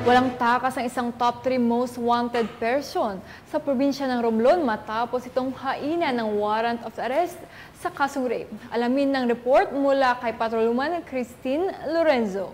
Walang takas ang isang top 3 most wanted person sa probinsya ng Romblon matapos itong haina ng warrant of arrest sa kasong rape. Alamin ng report mula kay Patrolwoman Christine Lorenzo.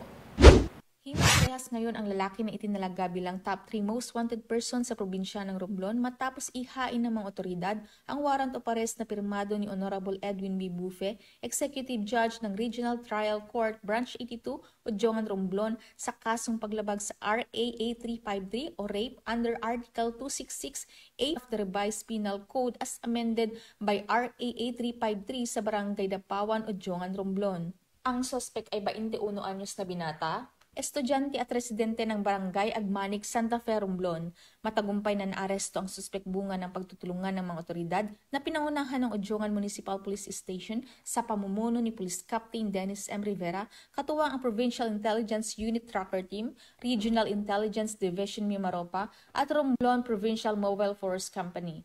Hinarehas ngayon ang lalaki na itinalaga bilang top 3 most wanted person sa probinsya ng Romblon matapos ihain ng mga otoridad ang warrant of arrest na pirmado ni Honorable Edwin B. Bufe, Executive Judge ng Regional Trial Court Branch 82, Udjongan, Romblon sa kasong paglabag sa RA 8353 o rape under Article 266A of the Revised Penal Code as amended by RA 8353 sa Barangay Dapawan, Udjongan, Romblon. Ang sospek ay 21 anyos na binata, estudyante at residente ng Barangay Agmanik, Santa Fe, Romblon. Matagumpay na naaresto ang suspek bunga ng pagtutulungan ng mga otoridad na pinangunahan ng Udjongan Municipal Police Station sa pamumuno ni Police Captain Dennis M. Rivera, katuwang ang Provincial Intelligence Unit Tracker Team, Regional Intelligence Division Mimaropa at Romblon Provincial Mobile Force Company.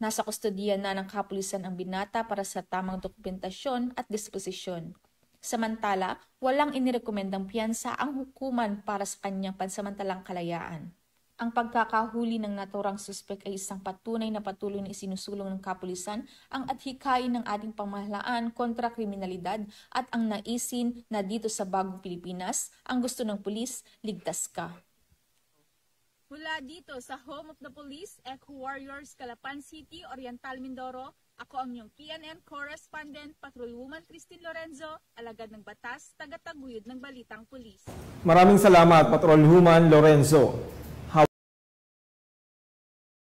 Nasa kustodiya na ng kapulisan ang binata para sa tamang dokumentasyon at disposisyon. Samantala, walang inirekomendang piyansa ang hukuman para sa kanyang pansamantalang kalayaan. Ang pagkakahuli ng naturang suspek ay isang patunay na patuloy na isinusulong ng kapulisan ang adhikain ng ating pamahalaan kontra kriminalidad at ang naisin na dito sa bagong Pilipinas, ang gusto ng pulis, ligtas ka. Mula dito sa Home of the Police, Eco Warriors, Calapan City, Oriental, Mindoro, ako ang iyong PNN correspondent, Patrolwoman Christine Lorenzo, alagad ng batas, tagataguyod ng balitang pulis. Maraming salamat, Patrolwoman Lorenzo.